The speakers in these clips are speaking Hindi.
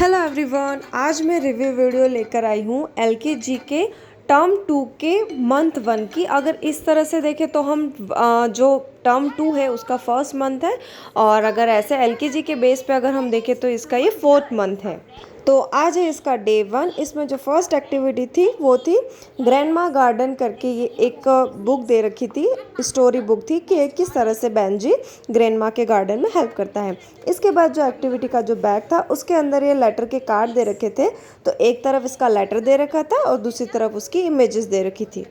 हेलो एवरीवन, आज मैं रिव्यू वीडियो लेकर आई हूँ एलकेजी के टर्म 2 के मंथ 1 की। अगर इस तरह से देखें तो हम जो टर्म 2 है उसका फर्स्ट मंथ है, और अगर ऐसे एलकेजी के बेस पे अगर हम देखें तो इसका ये 4th मंथ है। तो आज है इसका डे 1। इसमें जो फर्स्ट एक्टिविटी थी वो थी ग्रैंडमा गार्डन करके, ये एक बुक दे रखी थी, स्टोरी बुक थी कि किस तरह से बेंजी ग्रैंडमा के गार्डन में हेल्प करता है। इसके बाद जो एक्टिविटी का जो बैग था उसके अंदर ये लेटर के कार्ड दे रखे थे। तो एक तरफ इसका लेटर दे रखा था और दूसरी तरफ उसकी इमेजेस दे रखी थी।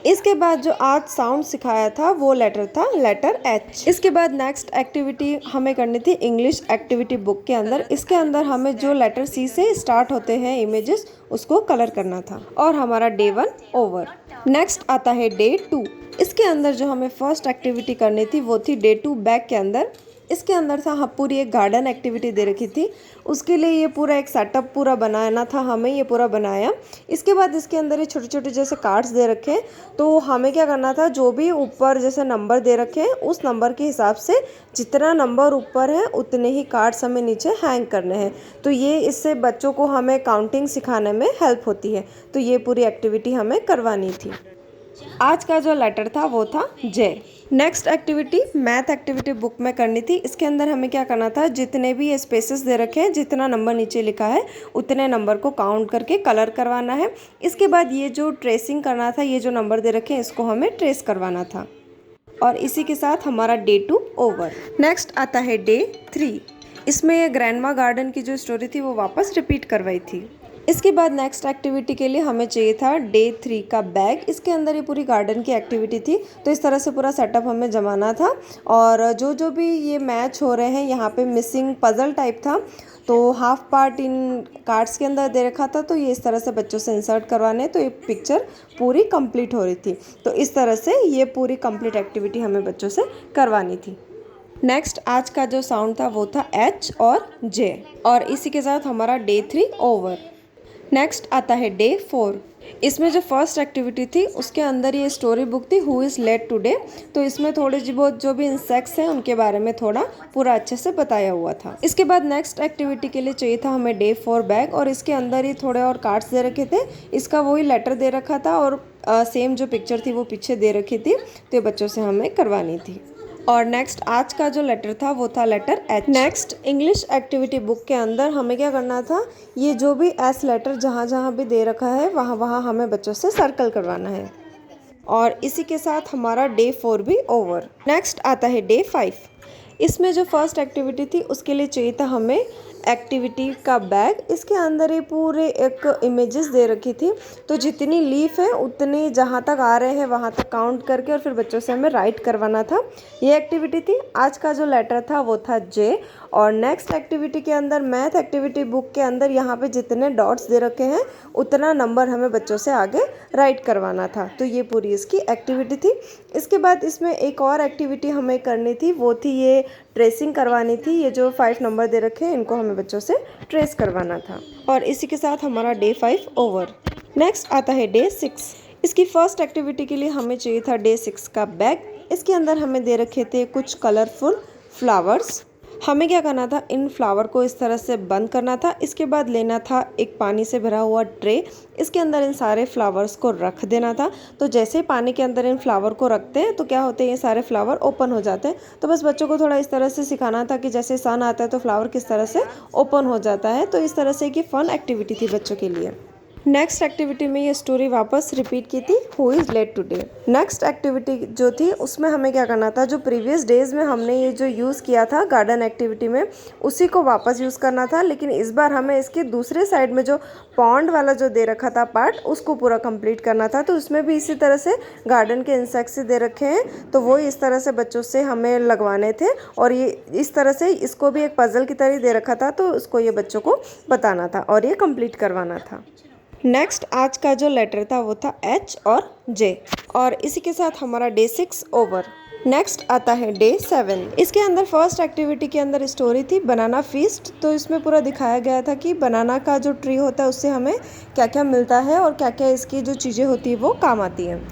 इसके बाद जो आज साउंड सिखाया था वो लेटर था लेटर एच। इसके बाद नेक्स्ट एक्टिविटी हमें करनी थी इंग्लिश एक्टिविटी बुक के अंदर। इसके अंदर हमें जो लेटर सी से स्टार्ट होते हैं इमेजेस उसको कलर करना था, और हमारा डे 1 ओवर। नेक्स्ट आता है डे 2। इसके अंदर जो हमें फर्स्ट एक्टिविटी करनी थी वो थी डे 2 बैग के अंदर। इसके अंदर था पूरी एक गार्डन एक्टिविटी दे रखी थी, उसके लिए ये पूरा एक सेटअप पूरा बनाना था हमें, ये पूरा बनाया। इसके बाद इसके अंदर ये छोटे छोटे जैसे कार्ड्स दे रखे हैं, तो हमें क्या करना था, जो भी ऊपर जैसे नंबर दे रखे हैं उस नंबर के हिसाब से जितना नंबर ऊपर है उतने ही कार्ड्स हमें नीचे हैंग करने हैं। तो ये इससे बच्चों को हमें काउंटिंग सिखाने में हेल्प होती है। तो ये पूरी एक्टिविटी हमें करवानी थी। आज का जो लेटर था वो था J. Next activity math activity book में करनी थी। इसके अंदर हमें क्या करना था, जितने भी ये स्पेसेस दे रखे हैं, जितना नंबर नीचे लिखा है उतने नंबर को काउंट करके कलर करवाना है। इसके बाद ये जो ट्रेसिंग करना था, ये जो नंबर दे रखे हैं इसको हमें ट्रेस करवाना था। और इसी के साथ हमारा डे 2 ओवर। नेक्स्ट आता है डे 3। इसमें ये ग्रैंडमा गार्डन की जो स्टोरी थी वो वापस रिपीट करवाई थी। इसके बाद नेक्स्ट एक्टिविटी के लिए हमें चाहिए था डे 3 का बैग। इसके अंदर ये पूरी गार्डन की एक्टिविटी थी, तो इस तरह से पूरा सेटअप हमें जमाना था। और जो जो भी ये मैच हो रहे हैं, यहाँ पे मिसिंग पजल टाइप था, तो हाफ पार्ट इन कार्ड्स के अंदर दे रखा था, तो ये इस तरह से बच्चों से इंसर्ट करवाने, तो ये पिक्चर पूरी कंप्लीट हो रही थी। तो इस तरह से ये पूरी कंप्लीट एक्टिविटी हमें बच्चों से करवानी थी। नेक्स्ट आज का जो साउंड था वो था एच और जे, और इसी के साथ हमारा डे 3 ओवर। नेक्स्ट आता है डे 4। इसमें जो फर्स्ट एक्टिविटी थी उसके अंदर ये स्टोरी बुक थी हु इज़ लेट टुडे। तो इसमें थोड़े बहुत जो भी इंसेक्ट्स हैं उनके बारे में थोड़ा पूरा अच्छे से बताया हुआ था। इसके बाद नेक्स्ट एक्टिविटी के लिए चाहिए था हमें डे 4 बैग, और इसके अंदर ही थोड़े और कार्ड्स दे रखे थे। इसका वही लेटर दे रखा था, और सेम जो पिक्चर थी वो पीछे दे रखी थी, तो ये बच्चों से हमें करवानी थी। और नेक्स्ट आज का जो लेटर था वो था letter H. Next English activity book के अंदर हमें क्या करना था, ये जो भी एस लेटर जहाँ जहाँ भी दे रखा है वहाँ वहाँ हमें बच्चों से सर्कल करवाना है। और इसी के साथ हमारा डे 4 भी ओवर। नेक्स्ट आता है डे 5। इसमें जो फर्स्ट एक्टिविटी थी उसके लिए चाहिए था हमें एक्टिविटी का बैग। इसके अंदर ये पूरे एक इमेजेस दे रखी थी, तो जितनी लीफ है उतनी जहाँ तक आ रहे हैं वहाँ तक काउंट करके और फिर बच्चों से हमें राइट करवाना था। ये एक्टिविटी थी। आज का जो लेटर था वो था जे। और नेक्स्ट एक्टिविटी के अंदर मैथ एक्टिविटी बुक के अंदर यहाँ पे जितने डॉट्स दे रखे हैं उतना नंबर हमें बच्चों से आगे राइट करवाना था। तो ये पूरी इसकी एक्टिविटी थी। इसके बाद इसमें एक और एक्टिविटी हमें करनी थी, वो थी ये ट्रेसिंग करवानी थी। ये जो 5 नंबर दे रखे हैं इनको हमें बच्चों से ट्रेस करवाना था। और इसी के साथ हमारा डे 5 ओवर। नेक्स्ट आता है डे 6। इसकी फर्स्ट एक्टिविटी के लिए हमें चाहिए था डे 6 का बैग। इसके अंदर हमें दे रखे थे कुछ कलरफुल फ्लावर्स। हमें क्या करना था, इन फ्लावर को इस तरह से बंद करना था। इसके बाद लेना था एक पानी से भरा हुआ ट्रे, इसके अंदर इन सारे फ्लावर्स को रख देना था। तो जैसे ही पानी के अंदर इन फ्लावर को रखते हैं तो क्या होते हैं, ये सारे फ्लावर ओपन हो जाते हैं। तो बस बच्चों को थोड़ा इस तरह से सिखाना था कि जैसे सन आता है तो फ्लावर किस तरह से ओपन हो जाता है। तो इस तरह से कि फन एक्टिविटी थी बच्चों के लिए। नेक्स्ट एक्टिविटी में ये स्टोरी वापस रिपीट की थी who is late today. Next activity जो थी उसमें हमें क्या करना था, जो प्रीवियस डेज में हमने ये जो यूज़ किया था गार्डन एक्टिविटी में उसी को वापस यूज़ करना था, लेकिन इस बार हमें इसके दूसरे साइड में जो पॉन्ड वाला जो दे रखा था पार्ट उसको पूरा कंप्लीट करना था। तो उसमें भी इसी तरह से गार्डन के इंसेक्ट्स दे रखे हैं, तो वो इस तरह से बच्चों से हमें लगवाने थे। और ये इस तरह से इसको भी एक पजल की तरह दे रखा था, तो उसको ये बच्चों को बताना था और ये कंप्लीट करवाना था। नेक्स्ट आज का जो लेटर था वो था एच और जे, और इसी के साथ हमारा डे 6 ओवर। नेक्स्ट आता है डे 7। इसके अंदर फर्स्ट एक्टिविटी के अंदर स्टोरी थी बनाना फीस्ट। तो इसमें पूरा दिखाया गया था कि बनाना का जो ट्री होता है उससे हमें क्या क्या मिलता है और क्या क्या इसकी जो चीज़ें होती है वो काम आती हैं।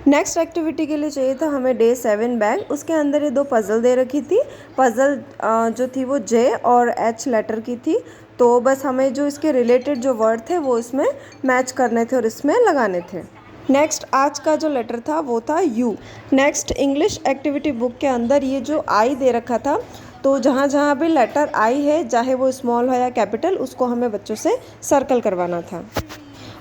नेक्स्ट एक्टिविटी के लिए चाहिए था हमें डे 7 बैग। उसके अंदर ये 2 पज़ल दे रखी थी। पज़ल जो थी वो जे और एच लेटर की थी। तो बस हमें जो इसके रिलेटेड जो वर्ड थे वो इसमें मैच करने थे और इसमें लगाने थे। नेक्स्ट आज का जो लेटर था वो था you. Next English activity book के अंदर ये जो आई दे रखा था, तो जहाँ जहाँ भी लेटर आई है, चाहे वो स्मॉल हो या कैपिटल, उसको हमें बच्चों से सर्कल करवाना था।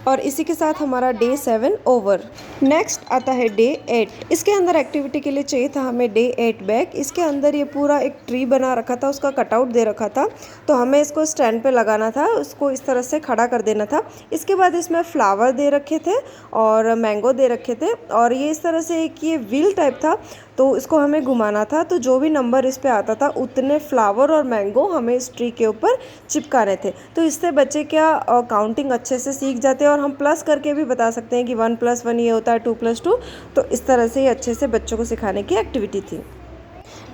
और इसी के साथ हमारा डे 7 ओवर। नेक्स्ट आता है डे 8। इसके अंदर एक्टिविटी के लिए चाहिए था हमें डे 8 बैग। इसके अंदर ये पूरा एक ट्री बना रखा था, उसका कटआउट दे रखा था, तो हमें इसको स्टैंड पे लगाना था, उसको इस तरह से खड़ा कर देना था। इसके बाद इसमें फ्लावर दे रखे थे और मैंगो दे रखे थे, और ये इस तरह से एक ये व्हील टाइप था, तो इसको हमें घुमाना था। तो जो भी नंबर इस पे आता था उतने फ्लावर और मैंगो हमें इस ट्री के ऊपर चिपकाने थे। तो इससे बच्चे क्या काउंटिंग अच्छे से सीख जाते हैं, और हम प्लस करके भी बता सकते हैं कि 1 + 1 ये होता है 2 + 2। तो इस तरह से ही अच्छे से बच्चों को सिखाने की एक्टिविटी थी।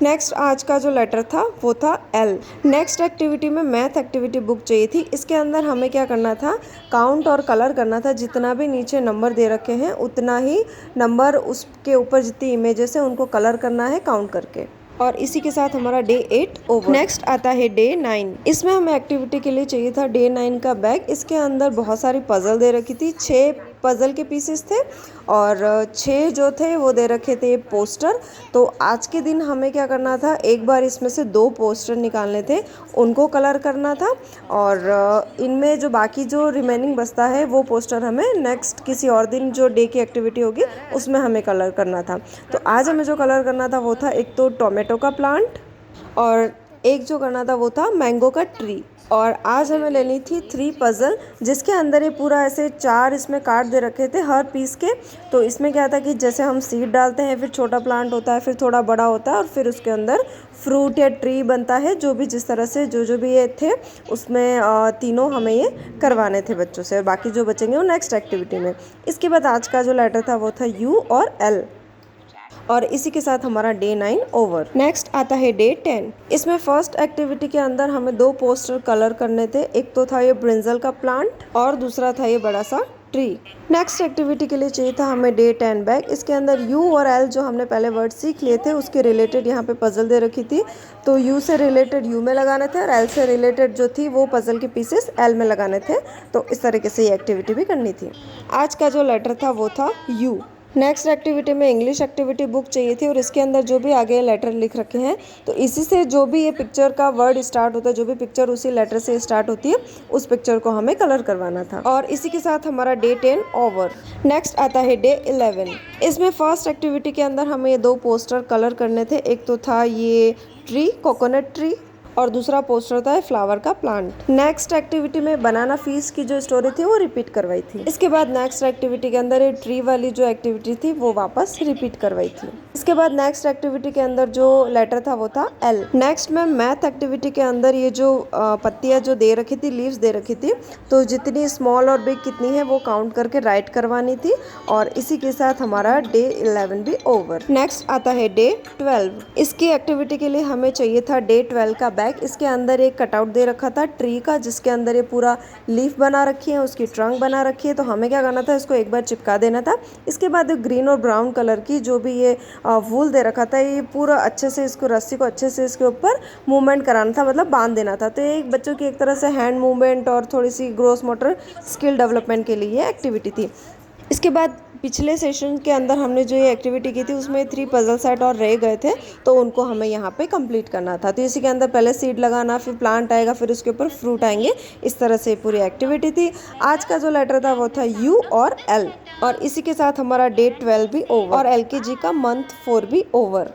नेक्स्ट आज का जो लेटर था वो था एल। नेक्स्ट एक्टिविटी में मैथ एक्टिविटी बुक चाहिए थी। इसके अंदर हमें क्या करना था, काउंट और कलर करना था। जितना भी नीचे नंबर दे रखे हैं उतना ही नंबर, उसके ऊपर जितनी इमेजेस हैं उनको कलर करना है काउंट करके। और इसी के साथ हमारा डे 8 ओवर। नेक्स्ट आता है डे 9। इसमें हमें एक्टिविटी के लिए चाहिए था डे 9 का बैग। इसके अंदर बहुत सारी पजल दे रखी थी, 6 पजल के पीसेस थे और 6 जो थे वो दे रखे थे पोस्टर। तो आज के दिन हमें क्या करना था, एक बार इसमें से 2 पोस्टर निकालने थे, उनको कलर करना था, और इनमें जो बाकी जो रिमेनिंग बचता है वो पोस्टर हमें नेक्स्ट किसी और दिन जो डे की एक्टिविटी होगी उसमें हमें कलर करना था। तो आज हमें जो कलर करना था वो था एक तो टोमेटो का प्लांट, और एक जो करना था वो था मैंगो का ट्री। और आज हमें लेनी थी 3 पज़ल, जिसके अंदर ये पूरा ऐसे 4 इसमें कार्ड दे रखे थे हर पीस के। तो इसमें क्या था कि जैसे हम सीड डालते हैं, फिर छोटा प्लांट होता है, फिर थोड़ा बड़ा होता है, और फिर उसके अंदर फ्रूट या ट्री बनता है। जो भी जिस तरह से जो भी ये थे उसमें तीनों हमें ये करवाने थे बच्चों से, और बाकी जो बचेंगे वो नेक्स्ट एक्टिविटी में। इसके बाद आज का जो लेटर था वो था यू और एल। और इसी के साथ हमारा डे 9 ओवर। नेक्स्ट आता है डे 10। इसमें फर्स्ट एक्टिविटी के अंदर हमें 2 पोस्टर कलर करने थे। एक तो था ये ब्रिंजल का प्लांट और दूसरा था ये बड़ा सा ट्री। नेक्स्ट एक्टिविटी के लिए चाहिए था हमें डे 10 बैग। इसके अंदर यू और एल जो हमने पहले वर्ड सीख लिए थे उसके रिलेटेड यहाँ पे पजल दे रखी थी। तो यू से रिलेटेड यू में लगाने थे और एल से रिलेटेड जो थी वो पजल के पीसेस एल में लगाने थे। तो इस तरीके से ये एक्टिविटी भी करनी थी। आज का जो लेटर था वो था यू। नेक्स्ट एक्टिविटी में इंग्लिश एक्टिविटी बुक चाहिए थी, और इसके अंदर जो भी आगे लेटर लिख रखे हैं तो इसी से जो भी ये पिक्चर का वर्ड स्टार्ट होता है, जो भी पिक्चर उसी लेटर से स्टार्ट होती है, उस पिक्चर को हमें कलर करवाना था। और इसी के साथ हमारा डे 10 ओवर। नेक्स्ट आता है डे 11। इसमें फर्स्ट एक्टिविटी के अंदर हमें ये 2 पोस्टर कलर करने थे। एक तो था ये ट्री, कोकोनट ट्री, और दूसरा पोस्टर था फ्लावर का प्लांट। नेक्स्ट एक्टिविटी में बनाना फीस की जो स्टोरी थी वो रिपीट करवाई थी। इसके बाद नेक्स्ट एक्टिविटी के अंदर ये ट्री वाली जो एक्टिविटी थी वो वापस रिपीट करवाई थी। इसके बाद नेक्स्ट एक्टिविटी के अंदर जो लेटर था वो था एल। नेक्स्ट में मैथ एक्टिविटी के अंदर ये जो पत्तियां जो दे रखी थी, लीव्स दे रखी थी, तो जितनी स्मॉल और बिग कितनी है वो काउंट करके राइट करवानी थी। और इसी के साथ हमारा डे 11 भी ओवर। नेक्स्ट आता है डे 12। इसकी एक्टिविटी के लिए हमें चाहिए था डे 12 का बैग। इसके अंदर एक कटआउट दे रखा था ट्री का, जिसके अंदर ये पूरा लीफ बना रखी है, उसकी ट्रंक बना रखी है। तो हमें क्या करना था, इसको एक बार चिपका देना था। इसके बाद ग्रीन और ब्राउन कलर की जो भी ये वूल दे रखा था, ये पूरा अच्छे से इसको रस्सी को अच्छे से इसके ऊपर मूवमेंट कराना था, मतलब बांध देना था। तो ये बच्चों की एक तरह से हैंड मूवमेंट और थोड़ी सी ग्रोस मोटर स्किल डेवलपमेंट के लिए एक्टिविटी थी। इसके बाद पिछले सेशन के अंदर हमने जो ये एक्टिविटी की थी उसमें 3 पजल सेट और रह गए थे, तो उनको हमें यहाँ पे कंप्लीट करना था। तो इसी के अंदर पहले सीड लगाना, फिर प्लांट आएगा, फिर उसके ऊपर फ्रूट आएंगे। इस तरह से पूरी एक्टिविटी थी। आज का जो लेटर था वो था यू और एल। और इसी के साथ हमारा डे 12 भी ओवर और LKG का मंथ 4 भी ओवर।